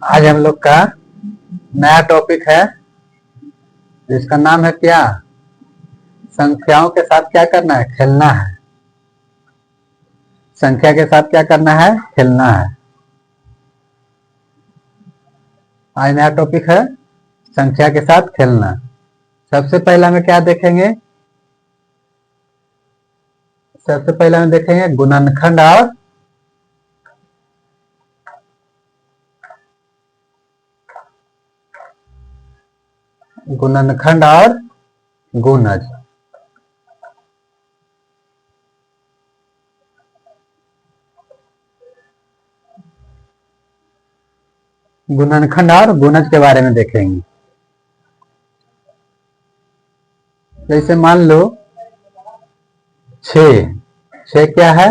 आज हम लोग का नया टॉपिक है जिसका नाम है क्या? संख्याओं के साथ क्या करना है? खेलना है। संख्या के साथ क्या करना है? खेलना है। आज नया टॉपिक है संख्या के साथ खेलना। सबसे पहला में क्या देखेंगे? सबसे पहला में देखेंगे गुणनखंड और गुणज। गुणनखंड और गुणज के बारे में देखेंगे। जैसे मान लो 6। 6 क्या है?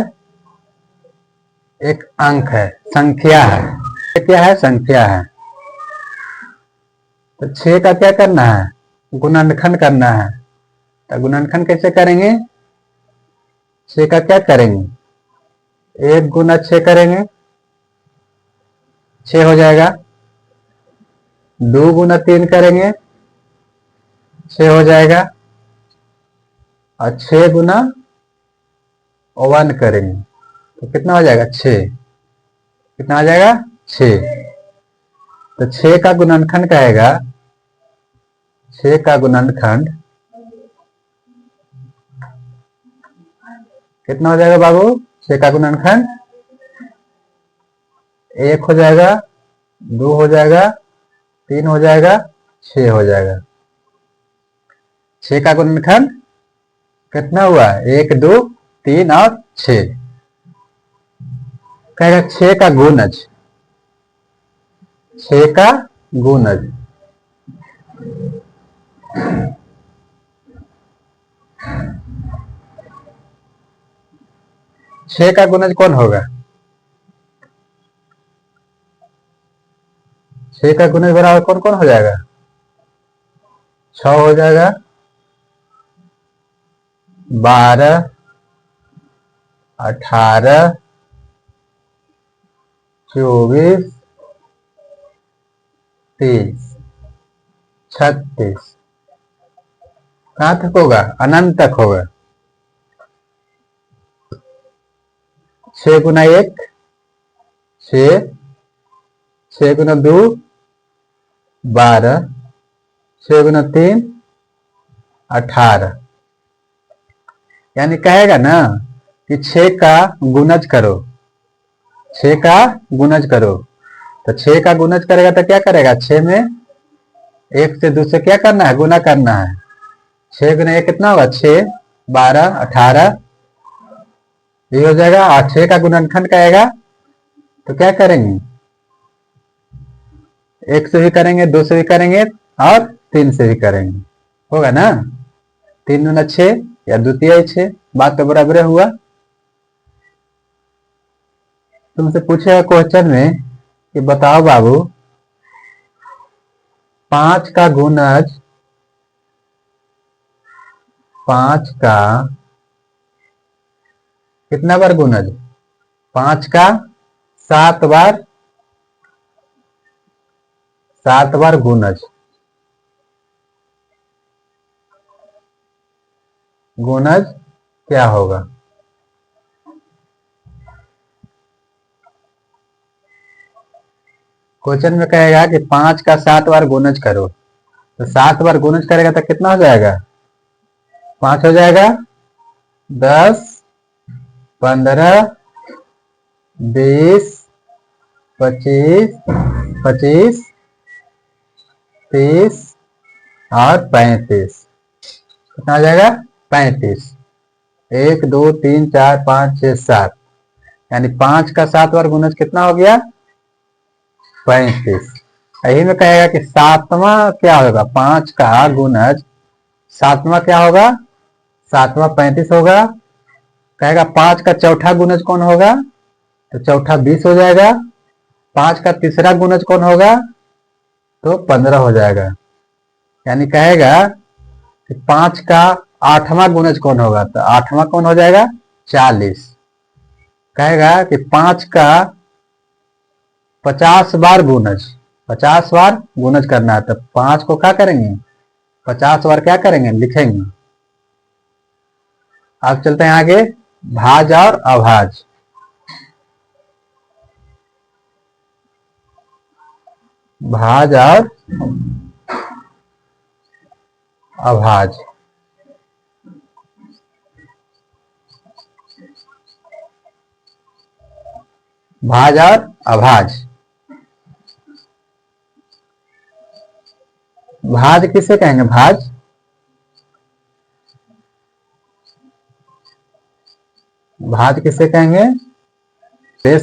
एक अंक है, संख्या है। 6 क्या है? संख्या है। तो 6 का क्या करना है? गुणनखंड करना है। तो गुणनखंड कैसे करेंगे? 6 का क्या करेंगे? 1 गुना 6 करेंगे, 6 हो जाएगा। 2 गुना 3 करेंगे, 6 हो जाएगा। और 6 गुना 1 करेंगे तो कितना हो जाएगा? 6। कितना हो जाएगा? 6। तो 6 का गुणनखंड कहेगा, 6 का गुणनखंड कितना हो जाएगा बाबू? 6 का गुणनखंड 1 हो जाएगा, 2 हो जाएगा, 3 हो जाएगा, 6 हो जाएगा। 6 का गुणनखंड कितना हुआ? 1, 2, 3 और 6। कहेगा 6 का गुणज। 6 का गुणज। छह का गुणज कौन होगा? 6 का गुणज बराबर कौन कौन हो जाएगा? 6 हो जाएगा, 12, 18, 24, 30, 36। कहां तक होगा? अनंत तक होगा। 6 गुना 1 6, 6 गुना 2 12, 6 गुना 3 18। यानी कहेगा ना कि 6 का गुणज करो। 6 का गुणज करो। तो 6 का गुणज करेगा तो क्या करेगा? 6 में 1 से 2 से क्या करना है? गुना करना है। 6 गुना 1 कितना होगा? 6, 12, 18 ये हो जाएगा। और 6 का गुणनखंड कहेगा तो क्या करेंगे? 1 से भी करेंगे, 2 से भी करेंगे और 3 से भी करेंगे। होगा ना? 3 गुना 6 या द्वितीय 6। बात तो बराबर हुआ। तुमसे पूछेगा क्वेश्चन में कि बताओ बाबू 5 का गुणज, 5 का कितना बार गुणज? 5 का 7 बार, 7 बार गुणज। गुणज क्या होगा? क्वेश्चन में कहेगा कि 5 का 7 बार गुणज करो। तो 7 बार गुणज करेगा तो कितना हो जाएगा? 5 हो जाएगा, 10, 15, 20, 25, 25, 30 और 35। कितना हो जाएगा? 35। 1, 2, 3, 4, 5, 6, 7। यानी 5 का 7 बार गुणज कितना हो गया? 35। यही में कहेगा कि 7वां क्या होगा? 5 का गुणज 7वां क्या होगा? 7वां 35 होगा। कहेगा 5 का चौथा गुणज कौन होगा? तो चौथा 20 हो जाएगा। 5 का तीसरा गुणज कौन होगा? तो 15 हो जाएगा। यानी कहेगा कि 5 का 8वां गुणज कौन होगा? तो 8वां कौन हो जाएगा? 40। कहेगा कि 5 का 50 बार गुणज, 50 बार गुणज करना है, तो 5 को क्या करेंगे, 50 बार क्या करेंगे, लिखेंगे। अब चलते हैं आगे, भाज और अभाज। भाज और अभाज। भाज और अभाज। भाज किसे कहेंगे, भाज, भाज किसे कहेंगे, वे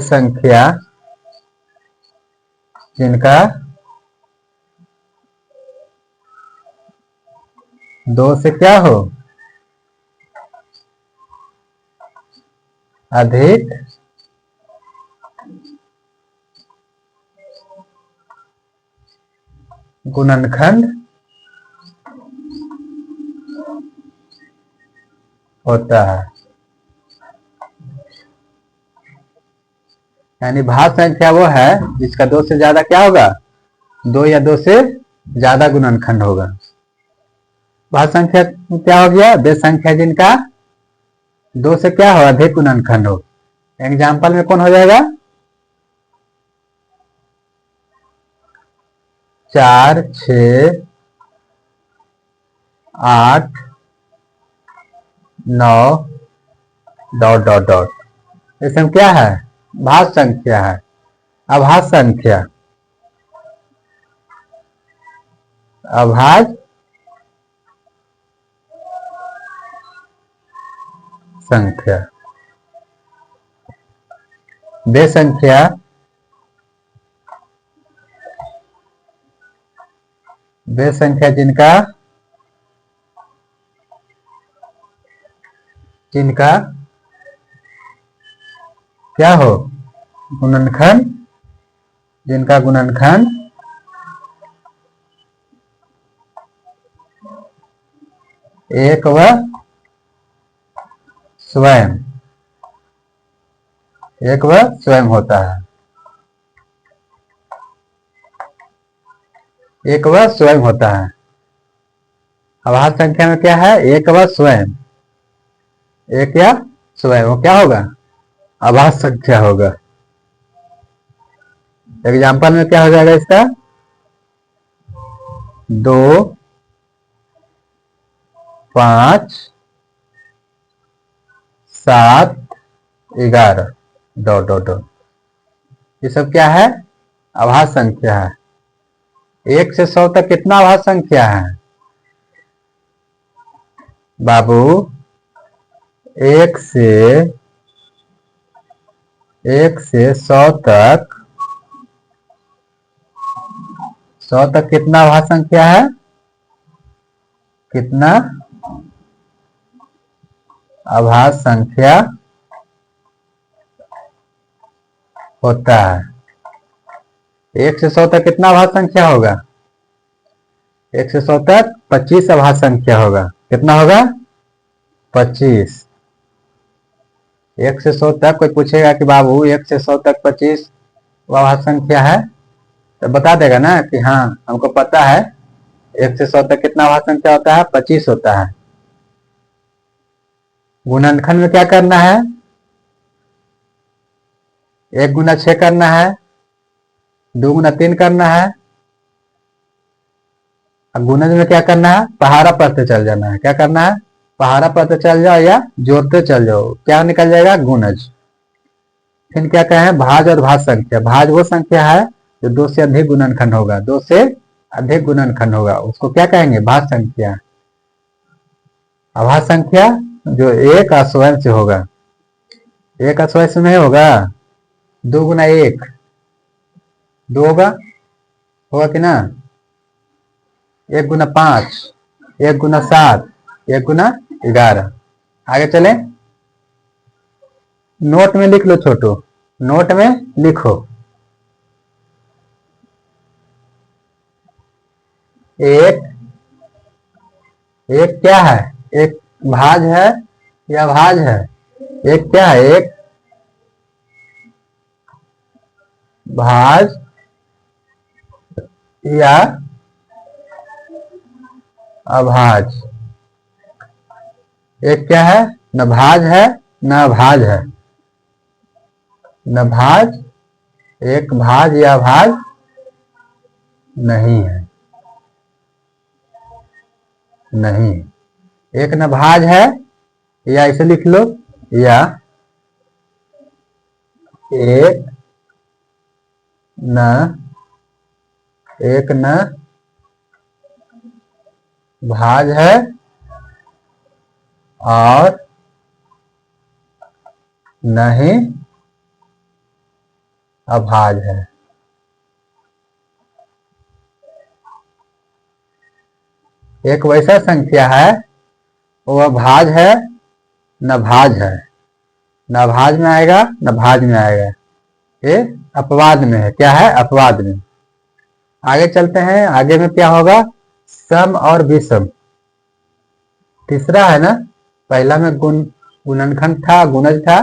संख्या जिनका 2 से क्या हो, अधिक गुणनखंड होता है। यानी भाज संख्या वो है जिसका 2 से ज्यादा क्या होगा, 2 या 2 से ज्यादा गुणनखंड होगा। भाज संख्या क्या हो गया, वे संख्या जिनका 2 से क्या हो, अधिक गुणनखंड हो। एग्जाम्पल में कौन हो जाएगा, 4, 6, 8, 9 डॉट डॉट डॉट, इसमें क्या है, भाज संख्या है। अभाज संख्या, अभाज संख्या, वे संख्या जिनका क्या हो, गुणनखंड, जिनका गुणनखंड 1 व स्वयं, 1 व स्वयं होता है, 1 व स्वयं होता है। अभाज संख्या में क्या है, 1 व स्वयं, 1 या स्वयं, वो क्या होगा, अभाज संख्या होगा। एग्जाम्पल में क्या हो जाएगा इसका, 2, 5, 7, 11 डॉट डॉट डॉट, ये सब क्या है, अभाज संख्या है। 1 से 100 तक कितना अभाज संख्या है बाबू, 1 से 100 तक, 100 तक कितना अभाज संख्या है, कितना अभाज संख्या होता है। 1 से 100 तक कितना अभाज संख्या होगा, 1 से 100 तक 25 अभाज संख्या होगा। कितना होगा, 25। 1 से 100 तक कोई पूछेगा कि बाबू 1 से 100 तक 25 अभाज संख्या है, तो बता देगा ना कि हाँ हमको पता है 1 से 100 तक कितना अभाज संख्या होता है, 25 होता है। गुणनखंड में क्या करना है, 1 गुना 6 करना है, 2 गुना 3 करना है। अब गुणज में क्या करना है, पहाड़ा पढ़ते चल जाना है। क्या करना है, पहाड़ा पढ़ते चल जाओ या जोड़ते चल जाओ, क्या निकल जाएगा, गुणज। फिर क्या कहें, भाज और भाज संख्या। भाज वो संख्या है जो 2 से अधिक गुणनखंड होगा, 2 से अधिक गुणनखंड होगा, उसको क्या कहेंगे, भाज संख्या। अभाज संख्या जो 1 अस्वयं से होगा, 1 अस्वयं से नहीं होगा, 2 गुना 1 2 होगा कि ना, 1 गुना 5, 1 गुना 7, 1 गुना 11। आगे चले, नोट में लिख लो छोटू, नोट में लिखो, 1 क्या है, एक भाज है या भाज है, एक क्या है, एक भाज या अभाज। एक क्या है, न भाज है न अभाज है। न भाज, एक भाज या भाज नहीं है, नहीं। एक न भाज है, या इसे लिख लो, या एक न, एक न भाज है और नहीं अभाज है। एक वैसा संख्या है वह भाज है न भाज है, न भाज में आएगा न भाज में आएगा, ये अपवाद में है। क्या है, अपवाद में। आगे चलते हैं, आगे में क्या होगा, सम और विषम। तीसरा है ना, पहला में गुणनखंड था, गुणज था,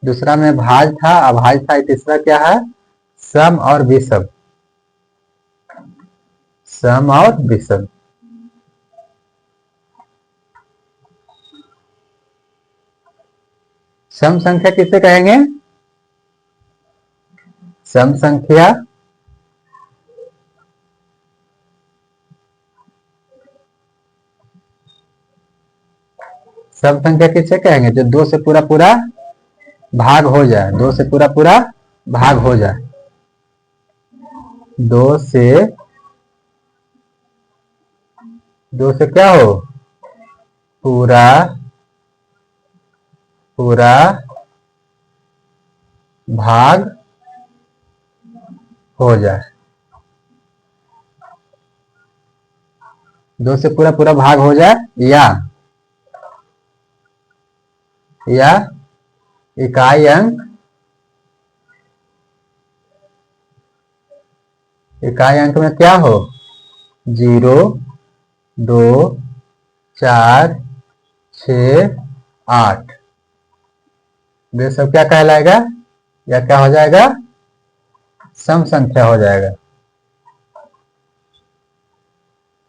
दूसरा में भाज था, अभाज था, तीसरा क्या है, सम और विषम। सम और विषम। सम संख्या किसे कहेंगे, सम संख्या सम संख्या किसे कहेंगे, जो दो से पूरा पूरा भाग हो जाए, दो से पूरा पूरा भाग हो जाए, दो से, दो से क्या हो, पूरा पूरा भाग हो जाए, दो से पूरा पूरा भाग हो जाए, या इकाई अंक, इकाई अंक में क्या हो, 0, 2, 4, 6, 8, ये सब क्या कहलाएगा, या क्या हो जाएगा, सम संख्या हो जाएगा,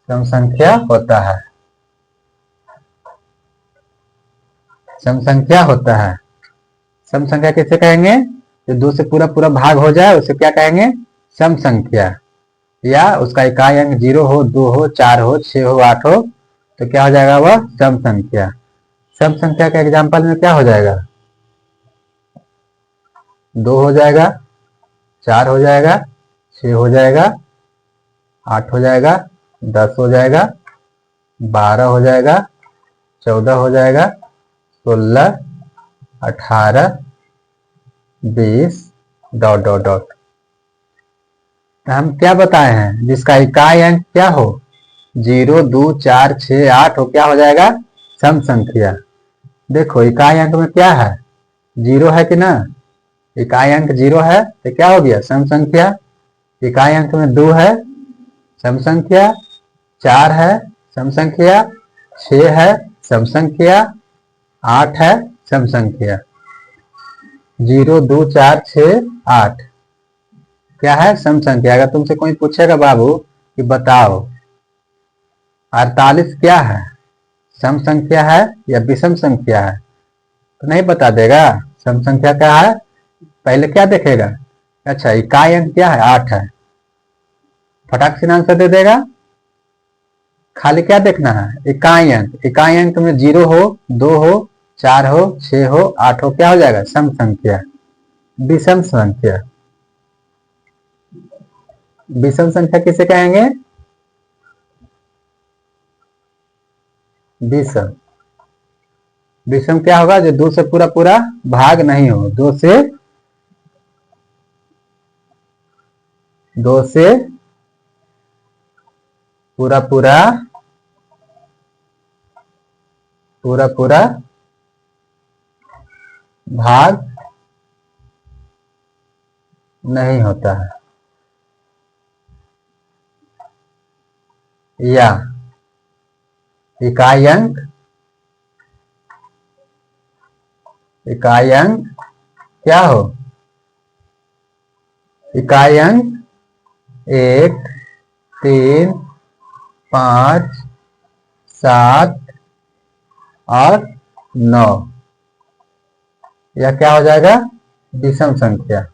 सम संख्या होता है, सम संख्या होता है। सम संख्या किसे कहेंगे, जो दो से पूरा पूरा भाग हो जाए उसे क्या कहेंगे, सम संख्या। या उसका इकाई अंक 0 हो, 2 हो, 4 हो, 6 हो, 8 हो, तो क्या हो जाएगा, वह सम संख्या। सम संख्या का एग्जाम्पल में क्या हो जाएगा, 2 हो जाएगा, 4 हो जाएगा, 6 हो जाएगा, 8 हो जाएगा, 10 हो जाएगा, 12 हो जाएगा, 14 हो जाएगा, 16, 18, 20, डॉट डॉट डॉट। हम क्या बताए हैं, जिसका इकाई अंक क्या हो, 0, 2, 4, 6, 8 हो, क्या हो जाएगा, सम संख्या। देखो इकाई अंक में क्या है, 0 है कि ना, इकाई अंक 0 है तो क्या हो गया, सम संख्या। इकाई अंक में 2 है, सम संख्या। 4 है, सम संख्या। 6 है, सम संख्या। 8 है, सम संख्या। 0, 2, 4, 6, 8 क्या है, सम संख्या। अगर तुमसे कोई पूछेगा बाबू कि बताओ 48 क्या है, सम संख्या है या विषम संख्या है, तो नहीं बता देगा। सम संख्या क्या है, पहले क्या देखेगा, अच्छा इकाई अंक क्या है, 8 है, फटाक से आंसर दे देगा। खाली क्या देखना है, इकाई अंक। इकाई अंक में 0 हो, 2 हो, 4 हो, 6 हो, 8 हो, क्या हो जाएगा, सम संख्या। विषम संख्या, विषम संख्या किसे कहेंगे, विषम। विषम क्या होगा, जो दो से पूरा पूरा भाग नहीं हो, दो से पूरा पूरा पूरा पूरा भाग नहीं होता है, या इकाई अंक इकाई अंक क्या हो? इकाई अंक 1, 3, 5, 7 और 9। यह क्या हो जाएगा? विषम संख्या।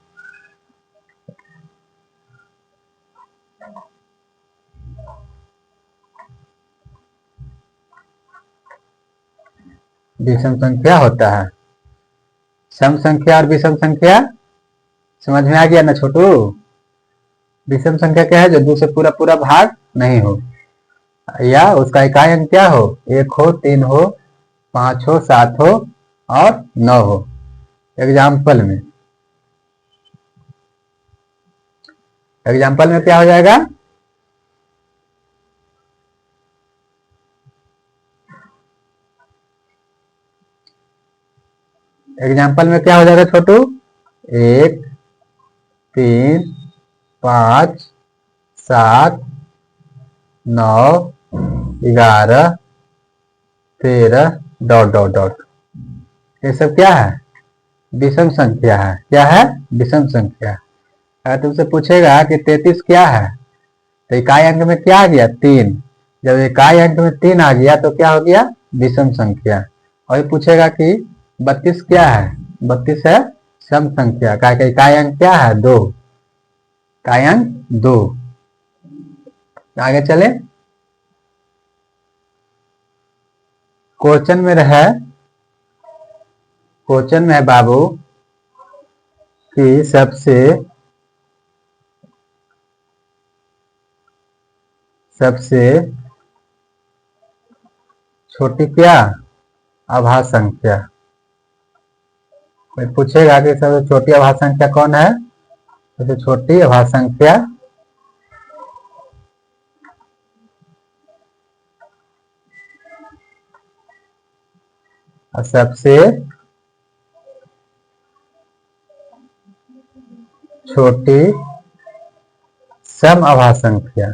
विषम संख्या होता है। सम संख्या और विषम संख्या समझ में आ गया ना छोटू? विषम संख्या क्या है? जो 2 से पूरा पूरा भाग नहीं हो, या उसका इकाई अंक क्या हो? 1 हो, 3 हो, 5 हो, 7 हो और 9 हो। एग्जाम्पल में क्या हो जाएगा? एग्जाम्पल में क्या हो जाएगा छोटू? 1, 3, 5, 7, 9, 11, 13 डॉट डॉट डॉट। ये सब क्या है? विषम संख्या है। क्या है? विषम संख्या। अगर तुमसे पूछेगा कि 33 क्या है, तो इकाई अंक में क्या आ गया? 3। जब इकाई अंक में 3 आ गया तो क्या हो गया? विषम संख्या। और ये पूछेगा कि 32 क्या है? 32 है सम संख्या। का इकाई अंक क्या है? 2। इकाई अंक 2। आगे चले। क्वेश्चन में रहे, क्वेश्चन में है बाबू कि सबसे छोटी क्या आभास संख्या। कोई पूछेगा कि सबसे छोटी आभास संख्या कौन है? सबसे छोटी आभास संख्या और सबसे छोटी सम आभास संख्या।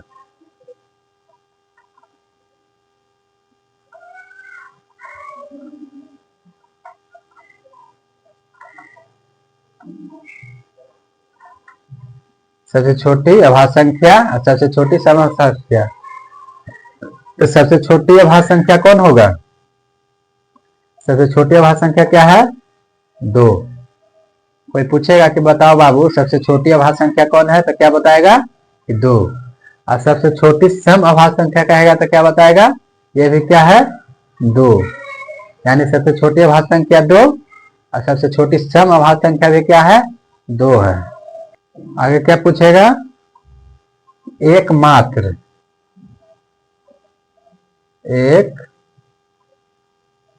सबसे छोटी आभास संख्या और सबसे छोटी सम आभास संख्या। तो सबसे छोटी आभास संख्या कौन होगा? सबसे छोटी आभास संख्या क्या है? 2। कोई पूछेगा कि बताओ बाबू सबसे छोटी आभास संख्या कौन है, तो क्या बताएगा? कि 2। और सबसे छोटी सम आभास संख्या कहेगा तो क्या बताएगा? ये भी क्या है? 2। यानी सबसे छोटी आभास संख्या 2 और सबसे छोटी सम आभास संख्या भी क्या है? 2 है। आगे क्या पूछेगा? एकमात्र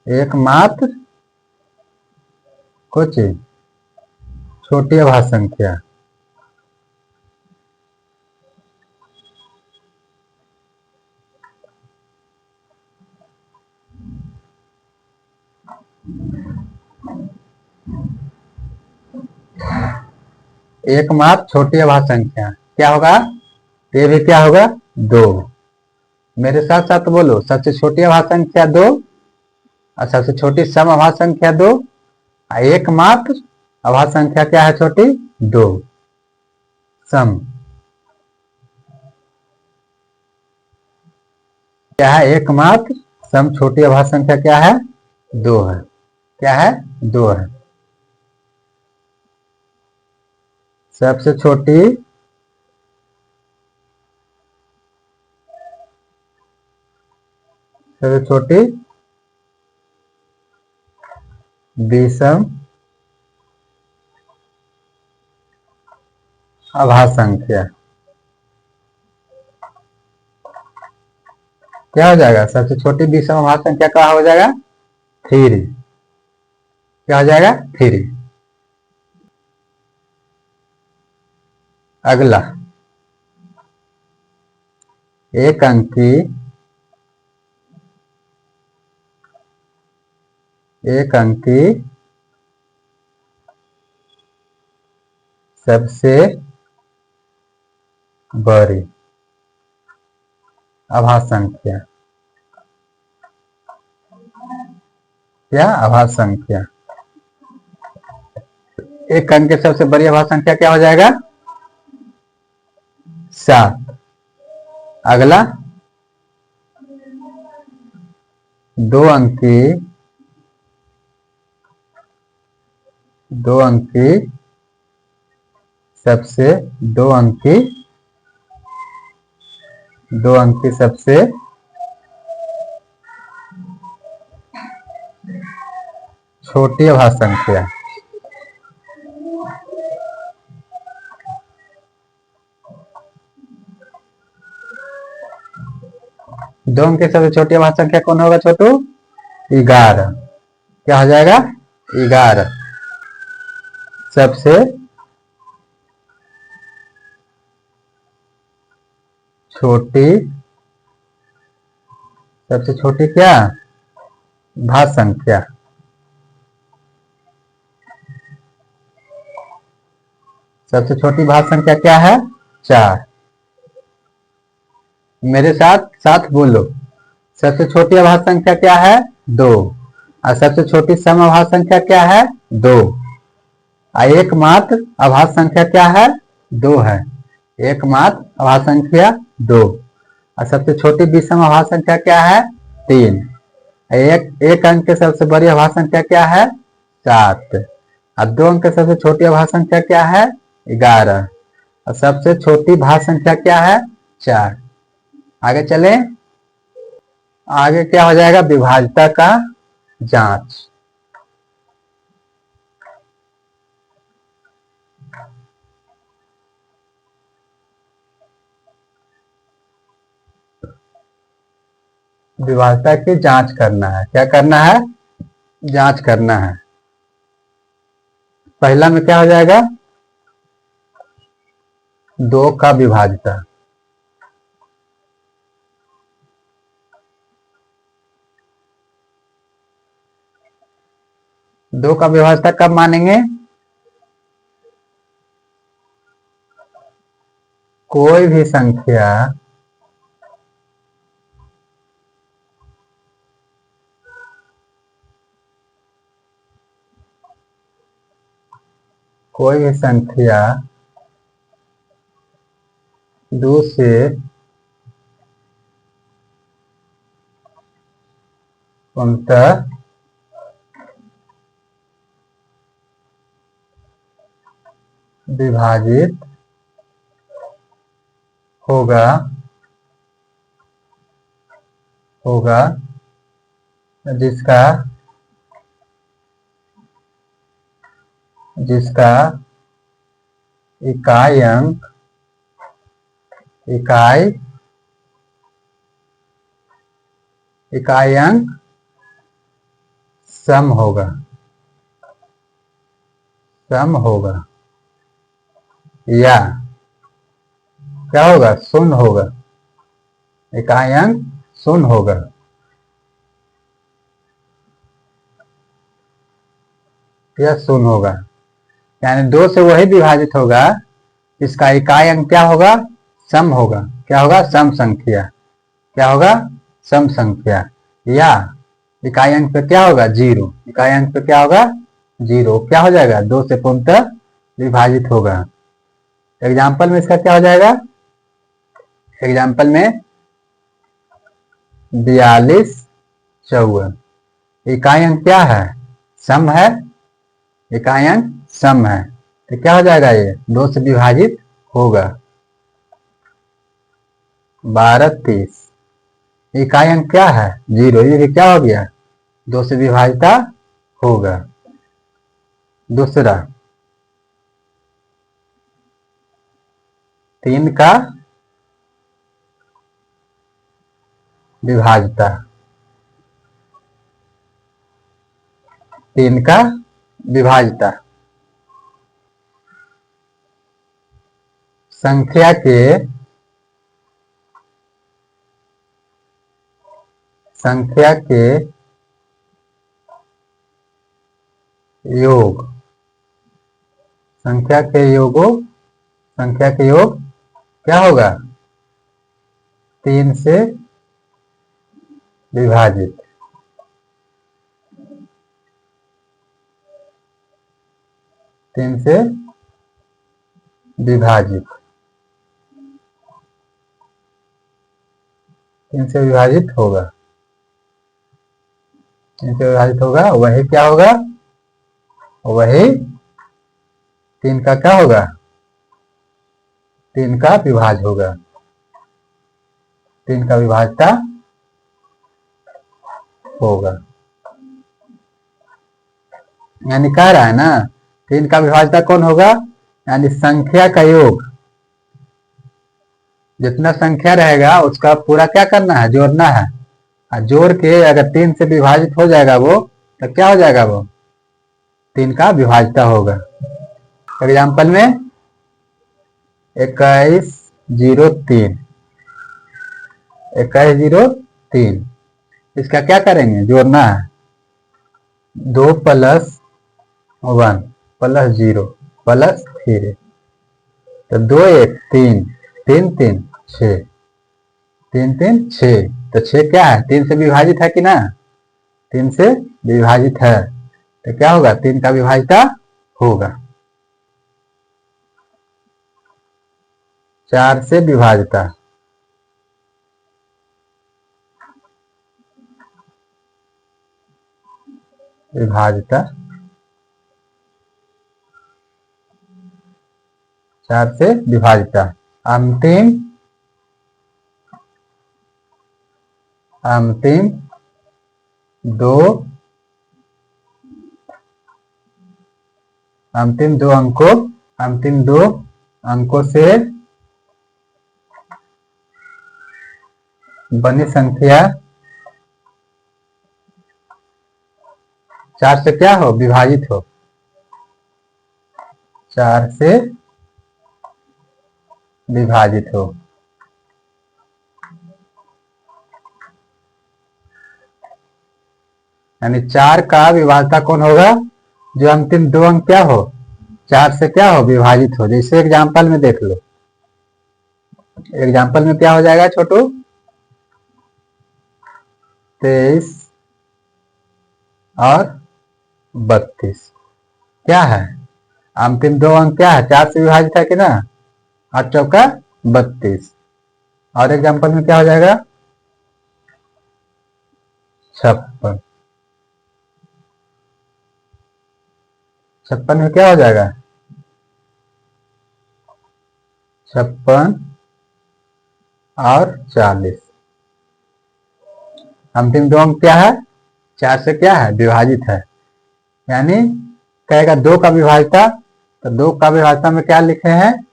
एकमात्र कुछ छोटी आभास संख्या। एकमात्र छोटी आभास संख्या क्या होगा? ये भी क्या होगा? 2। मेरे साथ साथ बोलो, सबसे छोटी आभास संख्या 2 और सबसे छोटी सम आभास संख्या 2 और एकमात्र आभास संख्या क्या है? छोटी 2 सम। क्या है? एकमात्र सम छोटी आभास संख्या क्या है? 2 है। क्या है? 2 है। सबसे छोटी विषम आभास संख्या क्या हो जाएगा? सबसे छोटी विषम आभास संख्या क्या हो जाएगा? 3। क्या हो जाएगा? 3। अगला एक अंकी सबसे बड़ी आभास संख्या। क्या आभास संख्या? एक अंक की सबसे बड़ी अभाज्य संख्या क्या हो जाएगा? 7। अगला 2 अंकी 2 अंकी सबसे 2 अंकी 2 अंकी सबसे छोटी अभाज्य संख्या। 2 अंकी सबसे छोटी अभाज्य संख्या कौन होगा छोटू? 11। क्या हो जाएगा? 11 सबसे छोटी क्या भाज्य संख्या। सबसे छोटी भाज्य संख्या क्या है? 4। मेरे साथ साथ बोलो। सबसे छोटी अभाज्य संख्या क्या है? 2। और सबसे छोटी समअभाज्य संख्या क्या है? 2। एकमात्र अभाज्य संख्या क्या है? 2 है। एकमात्र अभाज्य संख्या 2। और सबसे छोटी विषम अभाज्य संख्या क्या है? 3। एक अंक के सबसे बड़ी अभाज्य संख्या क्या है? 7। और 2 अंक की सबसे छोटी अभाज्य संख्या क्या है? 11। और सबसे छोटी भाज्य संख्या क्या है? 4। आगे चले। आगे क्या हो जाएगा? विभाज्यता का जांच। विभाज्यता की जांच करना है। क्या करना है? जांच करना है। पहला में क्या हो जाएगा? 2 का विभाज्यता। 2 का विभाज्यता कब मानेंगे? कोई भी संख्या कोई भी संख्या 2 से पूर्णतः विभाजित होगा जिसका इकाई अंक सम होगा या क्या होगा? शून्य होगा। इकाई अंक शून्य होगा। यह शून्य होगा। यानी 2 से वही विभाजित होगा इसका इकाई अंक क्या होगा? सम होगा। क्या होगा? सम संख्या। क्या होगा? सम संख्या। या इकाई अंक पे क्या होगा? 0। इकाई अंक पे क्या होगा? 0। क्या हो जाएगा? 2 से पूर्णतः विभाजित होगा। एग्जाम्पल में इसका क्या हो जाएगा? एग्जाम्पल में 42 54। इकाई अंक क्या है? सम है। इकाई अंक सम है तो क्या हो जाएगा? ये 2 से विभाजित होगा। 12 30। इकाई अंक क्या है? 0। ये भी क्या हो गया? 2 से विभाजित होगा। दूसरा 3 का विभाज्यता। 3 का विभाज्यता संख्या के योग संख्या के योग क्या होगा? 3 से विभाजित। 3 से विभाजित, 3 से विभाजित होगा, 3 से विभाजित होगा, वही क्या होगा, वही 3 का क्या होगा, 3 का विभाज्य होगा, 3 का विभाज्यता होगा। यानी कह रहा है ना 3 का विभाज्यता कौन होगा, यानी संख्या का योग, जितना संख्या रहेगा उसका पूरा क्या करना है, जोड़ना है, और जोड़ के अगर 3 से विभाजित हो जाएगा वो, तो क्या हो जाएगा, वो 3 का विभाज्यता होगा। एग्जाम्पल में 2103, 2103 इसका क्या करेंगे, जोड़ना है, 2 + 1 + 0 + 3, तो 2 1 3 3 3 6, 3 3 6, तो 6 क्या है, 3 से विभाजित है कि ना, 3 से विभाजित है, तो क्या होगा, 3 का विभाज्यता होगा। 4 से विभाज्यता, विभाज्यता 4 से विभाज्यता, अंतिम अंतिम दो अंतिम दो अंकों अंतिम दो अंकों से बनी संख्या 4 से क्या हो, विभाजित हो, 4 से विभाजित हो। यानी 4 का विभाज्यता कौन होगा, जो अंतिम दो अंक क्या हो, 4 से क्या हो, विभाजित हो। जैसे एग्जाम्पल में देख लो, एग्जाम्पल में क्या हो जाएगा छोटू, 23 और 32 क्या है, अंतिम दो अंक क्या है, 4 से विभाजित है कि ना, 8 चौका 32, और एग्जाम्पल में क्या हो जाएगा, 56, 56 में क्या हो जाएगा, 56 और 40, अंतिम दो अंक क्या है, 4 से क्या है, विभाजित है। यानी कहेगा 2 का विभाज्यता, तो 2 का विभाज्यता में क्या लिखे हैं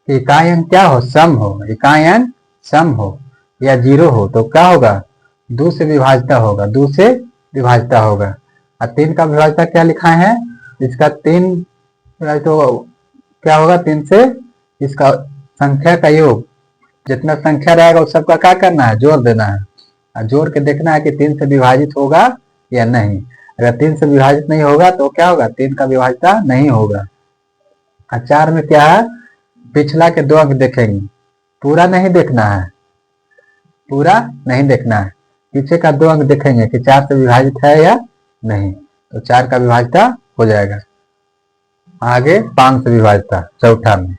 कि इकाई अंक क्या हो, सम हो, इकाई अंक सम हो या 0 हो, तो क्या होगा, 2 से विभाज्यता होगा, 2 से विभाज्यता होगा। और 3 का विभाज्यता क्या लिखा है, इसका 3 तो क्या होगा, 3 से इसका संख्या का योग, जितना संख्या रहेगा उस सबका क्या करना है, जोड़ देना है, और जोड़ के देखना है कि 3 से विभाजित होगा या नहीं। अगर 3 से विभाजित नहीं होगा तो क्या होगा, 3 का विभाज्यता नहीं होगा। और 4 में क्या है, पिछला के 2 अंक देखेंगे, पूरा नहीं देखना है, पूरा नहीं देखना है, पीछे का 2 अंक देखेंगे कि 4 से विभाजित है या नहीं, तो 4 का विभाज्यता हो जाएगा। आगे 5 से विभाज्यता, चौथा में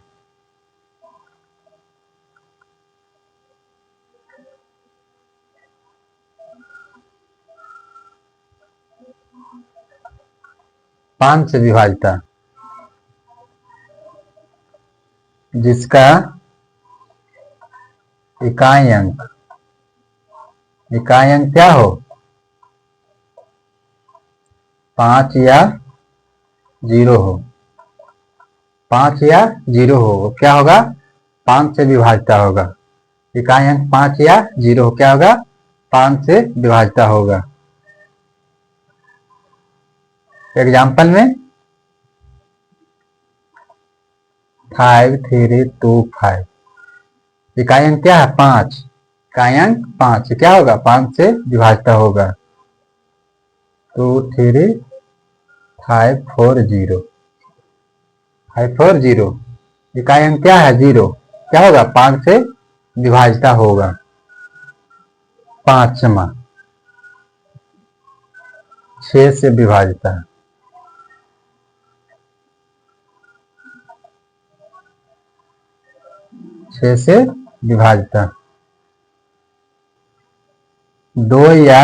पांच से विभाज्यता, जिसका इकाई अंक क्या हो, 5 या 0 हो, 5 या 0 हो, वो क्या होगा, 5 से विभाज्यता होगा, इकाई अंक 5 या 0 हो, क्या होगा, 5 से विभाज्यता होगा। एग्जाम्पल में 5 3 2 5, इकाई अंक क्या है, 5, इकाई अंक 5 क्या होगा, 5 से विभाज्यता होगा, 2 3 5 4 0, 5 4 0, इकाई अंक क्या है, 0, क्या होगा, 5 से विभाज्यता होगा। पांचवा 6 से विभाज्यता, 6 से विभाजित, 2 या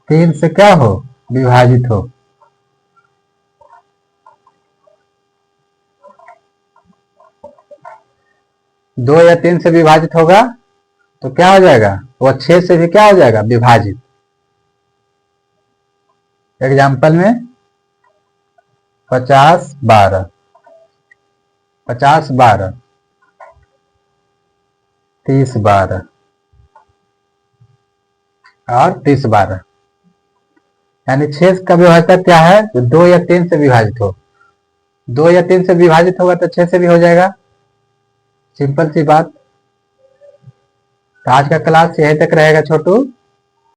3 से क्या हो, विभाजित हो। दो या 3 से विभाजित होगा तो क्या हो जाएगा, वो 6 से भी क्या हो जाएगा, विभाजित। एग्जाम्पल में 50 12, 50 12, 30 12 और 30 12, यानी 6 का विभाजक क्या है, जो 2 या 3 से विभाजित हो। 2 या 3 से विभाजित होगा तो 6 से भी हो जाएगा, सिंपल सी बात। तो आज का क्लास यहीं तक रहेगा छोटू।